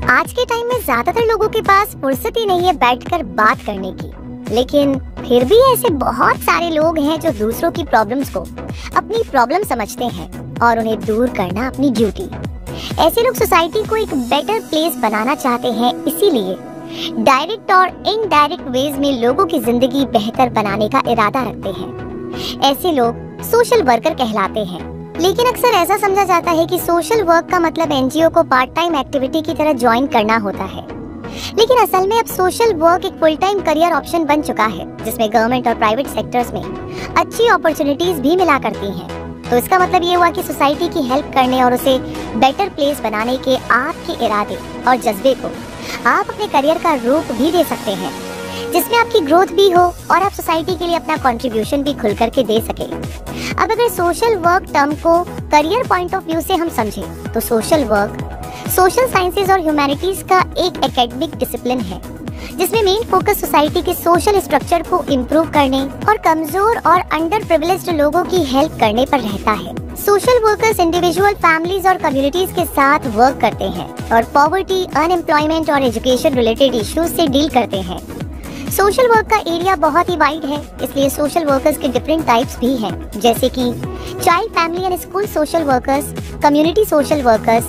आज के टाइम में ज्यादातर लोगों के पास फुर्सत ही नहीं है बैठकर बात करने की, लेकिन फिर भी ऐसे बहुत सारे लोग हैं जो दूसरों की प्रॉब्लम्स को अपनी प्रॉब्लम समझते हैं और उन्हें दूर करना अपनी ड्यूटी। ऐसे लोग सोसाइटी को एक बेटर प्लेस बनाना चाहते हैं, इसीलिए डायरेक्ट और इनडायरेक्ट वेज में लोगों की जिंदगी बेहतर बनाने का इरादा रखते हैं। ऐसे लोग सोशल वर्कर कहलाते हैं। लेकिन अक्सर ऐसा समझा जाता है कि सोशल वर्क का मतलब एनजीओ को पार्ट टाइम एक्टिविटी की तरह ज्वाइन करना होता है, लेकिन असल में अब सोशल वर्क एक फुल टाइम करियर ऑप्शन बन चुका है, जिसमें गवर्नमेंट और प्राइवेट सेक्टर्स में अच्छी अपॉर्चुनिटीज भी मिला करती हैं। तो इसका मतलब ये हुआ कि सोसाइटी की हेल्प करने और उसे बेटर प्लेस बनाने के आपके इरादे और जज्बे को आप अपने करियर का रूप भी दे सकते हैं, जिसमें आपकी ग्रोथ भी हो और आप सोसाइटी के लिए अपना कंट्रीब्यूशन भी खुल करके दे सके। अब अगर सोशल वर्क टर्म को करियर पॉइंट ऑफ व्यू से हम समझें, तो सोशल वर्क सोशल साइंसेज और ह्यूमैनिटीज का एक एकेडमिक डिसिप्लिन है, जिसमें मेन फोकस सोसाइटी के सोशल स्ट्रक्चर को इम्प्रूव करने और कमजोर और अंडर प्रिविलेज्ड लोगों की हेल्प करने पर रहता है। सोशल वर्कर्स इंडिविजुअल, फैमिलीज और कम्युनिटीज के साथ वर्क करते हैं और पॉवर्टी, अनएम्प्लॉयमेंट और एजुकेशन रिलेटेड इश्यूज से डील करते हैं। सोशल वर्क का एरिया बहुत ही वाइड है, इसलिए सोशल वर्कर्स के डिफरेंट टाइप्स भी हैं, जैसे कि child, family and school social workers, community social workers,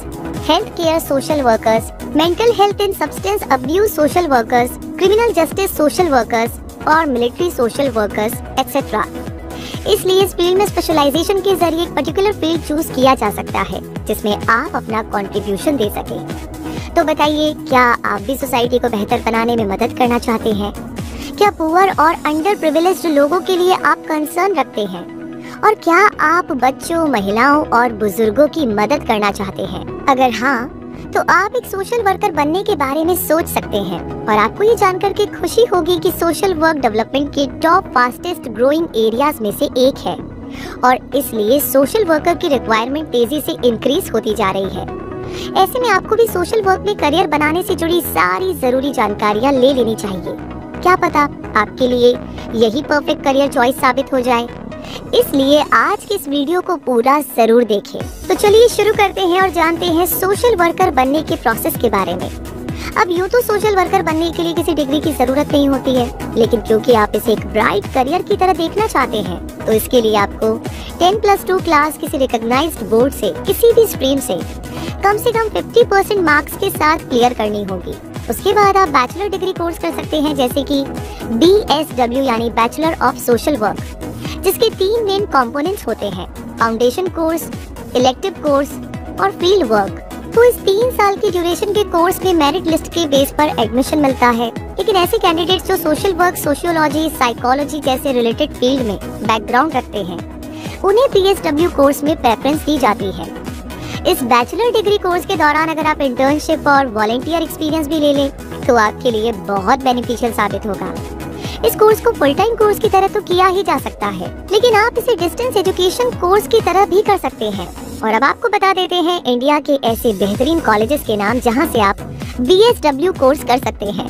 health care social workers, mental health and substance abuse social workers, criminal justice social workers और मिलिट्री सोशल वर्कर्स एक्सेट्रा। इसलिए इस field में specialisation के जरिए एक पर्टिकुलर फील्ड चूज किया जा सकता है, जिसमें आप अपना कंट्रीब्यूशन दे सकें। तो बताइए, क्या आप भी सोसाइटी को बेहतर बनाने में मदद करना चाहते हैं? क्या पुअर और अंडर प्रिविलेज्ड लोगों के लिए आप कंसर्न रखते हैं? और क्या आप बच्चों, महिलाओं और बुजुर्गों की मदद करना चाहते हैं? अगर हाँ, तो आप एक सोशल वर्कर बनने के बारे में सोच सकते हैं। और आपको ये जानकर के खुशी होगी कि सोशल वर्क डेवलपमेंट के टॉप फास्टेस्ट ग्रोइंग एरियाज में से एक है और इसलिए सोशल वर्कर की रिक्वायरमेंट तेजी से इंक्रीज होती जा रही है। ऐसे में आपको भी सोशल वर्क में करियर बनाने से जुड़ी सारी जरूरी जानकारियाँ ले लेनी चाहिए। क्या पता आपके लिए यही परफेक्ट करियर चॉइस साबित हो जाए। इसलिए आज के इस वीडियो को पूरा जरूर देखें। तो चलिए शुरू करते हैं और जानते हैं सोशल वर्कर बनने के प्रोसेस के बारे में। अब यूँ तो सोशल वर्कर बनने के लिए किसी डिग्री की जरूरत नहीं होती है, लेकिन क्योंकि आप इसे एक ब्राइट करियर की तरह देखना चाहते हैं, तो इसके लिए आपको 10+2 क्लास किसी रिकॉग्नाइज्ड बोर्ड से किसी भी स्ट्रीम से कम 50% मार्क्स के साथ क्लियर करनी होगी। उसके बाद आप बैचलर डिग्री कोर्स कर सकते हैं, जैसे कि BSW यानी बैचलर ऑफ सोशल वर्क, जिसके 3 मेन कंपोनेंट्स होते हैं: फाउंडेशन कोर्स, इलेक्टिव कोर्स और फील्ड वर्क। तो इस 3 साल की ड्यूरेशन के कोर्स में मेरिट लिस्ट के बेस पर एडमिशन मिलता है, लेकिन ऐसे कैंडिडेट्स जो सोशल वर्क, सोशियोलॉजी, साइकोलॉजी जैसे रिलेटेड फील्ड में बैकग्राउंड रखते हैं, उन्हें PSW कोर्स में प्रेफरेंस दी जाती है। इस बैचलर डिग्री कोर्स के दौरान अगर आप इंटर्नशिप और वॉलंटियर एक्सपीरियंस भी ले लें, तो आपके लिए बहुत बेनिफिशियल साबित होगा। इस कोर्स को फुल टाइम कोर्स की तरह तो किया ही जा सकता है, लेकिन आप इसे डिस्टेंस एजुकेशन कोर्स की तरह भी कर सकते हैं। और अब आपको बता देते हैं इंडिया के ऐसे बेहतरीन कॉलेजेस के नाम जहां से आप BSW कोर्स कर सकते हैं।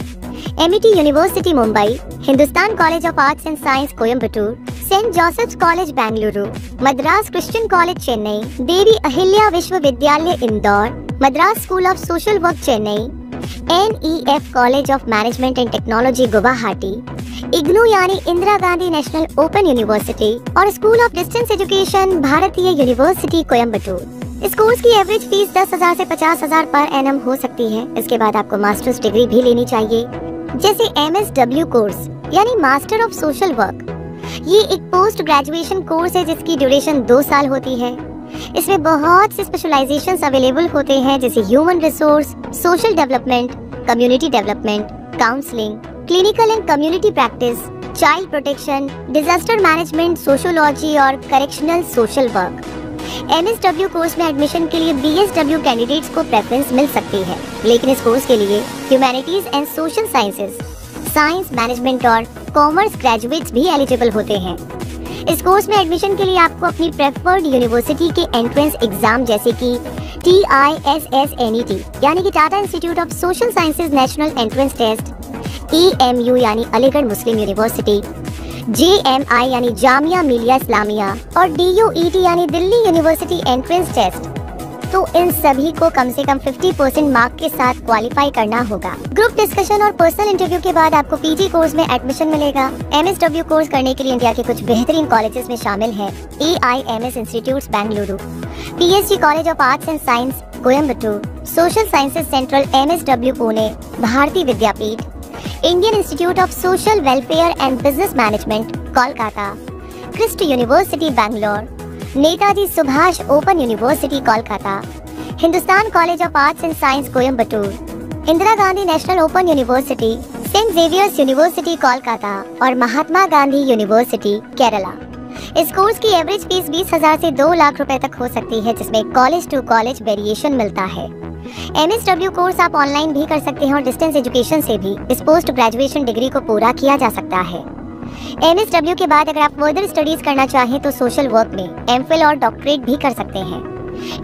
MIT university Mumbai, Hindustan college of arts and science Coimbatore, saint Joseph's college Bengaluru, Madras Christian college Chennai, Devi Ahilya Vishwavidyalaya Indore, Madras school of social work Chennai, NEF college of management and technology Guwahati, IGNOU यानी Indira Gandhi national open university और school of distance education Bharatiya university Coimbatore. इस course की average fees 10,000 से 50,000 per annum हो सकती है। इसके बाद आपको मास्टर्स डिग्री भी लेनी चाहिए, जैसे MSW कोर्स यानी मास्टर ऑफ सोशल वर्क। ये एक पोस्ट ग्रेजुएशन कोर्स है जिसकी ड्यूरेशन 2 साल होती है। इसमें बहुत से स्पेशलाइजेशंस अवेलेबल होते हैं, जैसे human resource, social development, community development, counselling, clinical and community practice, child protection, disaster management, sociology और correctional social work. MSW course में एडमिशन के लिए BSW कैंडिडेट्स को प्रेफरेंस मिल सकती है, लेकिन इस कोर्स के लिए humanities and social sciences, science, management और कॉमर्स ग्रेजुएट्स भी एलिजिबल होते हैं। इस कोर्स में एडमिशन के लिए आपको अपनी प्रेफर्ड यूनिवर्सिटी के एंट्रेंस एग्जाम, जैसे कि TISSNET यानी कि Tata institute of social sciences national entrance test, EMU यानी अलीगढ़ मुस्लिम यूनिवर्सिटी, JMI यानी जामिया मिलिया इस्लामिया और DUET यानी दिल्ली यूनिवर्सिटी एंट्रेंस टेस्ट तो इन सभी को कम से कम 50% मार्क के साथ क्वालिफाई करना होगा। ग्रुप डिस्कशन और पर्सनल इंटरव्यू के बाद आपको पीजी कोर्स में एडमिशन मिलेगा। MSW कोर्स करने के लिए इंडिया के कुछ बेहतरीन कॉलेजेस में शामिल है AIMS institutes Bengaluru, PSG college of arts and science Coimbatore, social sciences central MSW Pune, Bharati Vidyapeeth, Indian institute of social welfare and business management Kolkata, Christ university Bangalore, Netaji Subhash open university Kolkata, Hindustan college of arts and science Coimbatore, Indira Gandhi national open university, saint Xavier's university Kolkata और Mahatma Gandhi university Kerala. इस course की average fees 20,000 से 2 लाख रुपए तक हो सकती है, जिसमें कॉलेज टू कॉलेज वेरिएशन मिलता है। MSW कोर्स आप ऑनलाइन भी कर सकते हैं और डिस्टेंस एजुकेशन से भी इस पोस्ट ग्रेजुएशन डिग्री को पूरा किया जा सकता है। MSW के बाद अगर आप फर्दर स्टडीज करना चाहें तो सोशल वर्क में MPhil और डॉक्टरेट भी कर सकते हैं।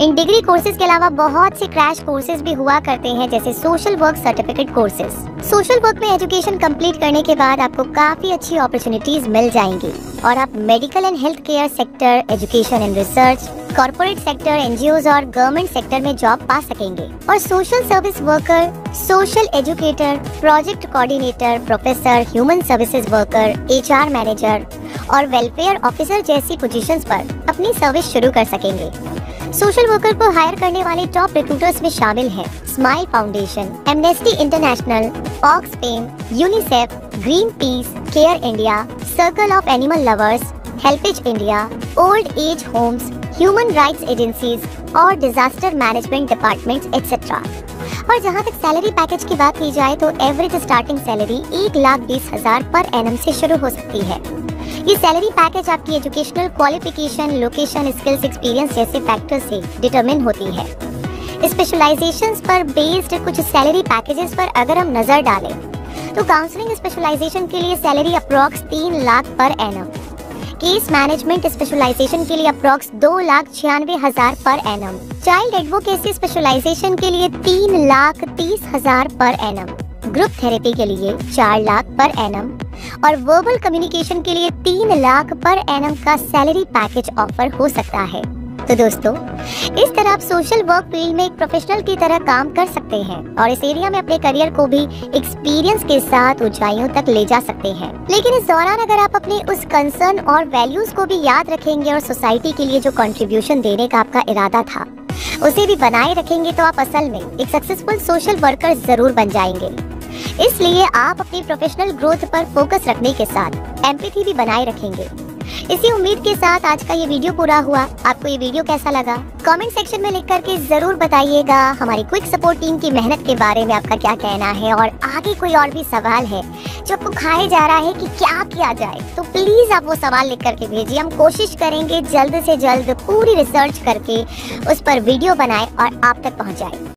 इन डिग्री कोर्सेज के अलावा बहुत से क्रैश कोर्सेज भी हुआ करते हैं, जैसे social work certificate courses. Social work में एजुकेशन कंप्लीट करने के बाद आपको काफी अच्छी अपॉर्चुनिटीज मिल जाएंगी और आप medical and health care sector, education and research, corporate sector, NGOs और गवर्नमेंट सेक्टर में जॉब पा सकेंगे। और social service worker, social educator, project coordinator, professor, human services worker, HR manager और वेलफेयर ऑफिसर जैसी पोजीशंस पर अपनी सर्विस शुरू कर सकेंगे। सोशल वर्कर को हायर करने वाले टॉप रिक्रूटर्स में शामिल हैं smile foundation, amnesty international, Oxfam, UNICEF, green peas, care India, circle of animal lovers, HelpAge India, old age homes, human rights agencies और डिजास्टर मैनेजमेंट डिपार्टमेंट्स एक्सेट्रा। और जहां तक सैलरी पैकेज की बात की जाए तो average starting salary 1,20,000 per annum से शुरू हो सकती है। ये सैलरी पैकेज आपकी educational qualification, location, skills, experience जैसे फैक्टर से डिटरमिन होती है। स्पेशलाइजेशंस पर बेस्ड कुछ सैलरी पैकेजेस पर अगर हम नजर डालें तो काउंसलिंग स्पेशलाइजेशन के लिए salary approx 3 lakh per annum, case management specialisation के लिए approx 2,96,000 per annum, child advocacy specialisation के लिए 3,30,000 पर एनम, ग्रुप थेरेपी के लिए 4 लाख पर एनम और वर्बल कम्युनिकेशन के लिए 3 लाख पर एनम का सैलरी पैकेज ऑफर हो सकता है। तो दोस्तों, इस तरह आप सोशल वर्क फील्ड में एक प्रोफेशनल की तरह काम कर सकते हैं और इस एरिया में अपने करियर को भी एक्सपीरियंस के साथ ऊंचाइयों तक ले जा सकते हैं। लेकिन इस दौरान अगर आप अपने उस कंसर्न और वैल्यूज को भी याद रखेंगे और सोसाइटी के लिए जो कंट्रीब्यूशन देने का आपका इरादा था उसे भी बनाए रखेंगे तो आप असल में एक सक्सेसफुल सोशल वर्कर जरूर बन जाएंगे। इसलिए आप अपनी प्रोफेशनल ग्रोथ पर फोकस रखने के साथ एम्पैथी भी बनाए रखेंगे। इसी उम्मीद के साथ आज का ये वीडियो पूरा हुआ। आपको ये वीडियो कैसा लगा कमेंट सेक्शन में लिख करके जरूर बताइएगा। हमारी क्विक सपोर्ट टीम की मेहनत के बारे में आपका क्या कहना है और आगे कोई और भी सवाल है जो आपको खाए जा रहा है कि क्या किया जाए तो प्लीज आप वो सवाल लिख करके भेजिए। हम कोशिश करेंगे जल्द से जल्द पूरी रिसर्च करके उस पर वीडियो बनाए और आप तक पहुँचाए।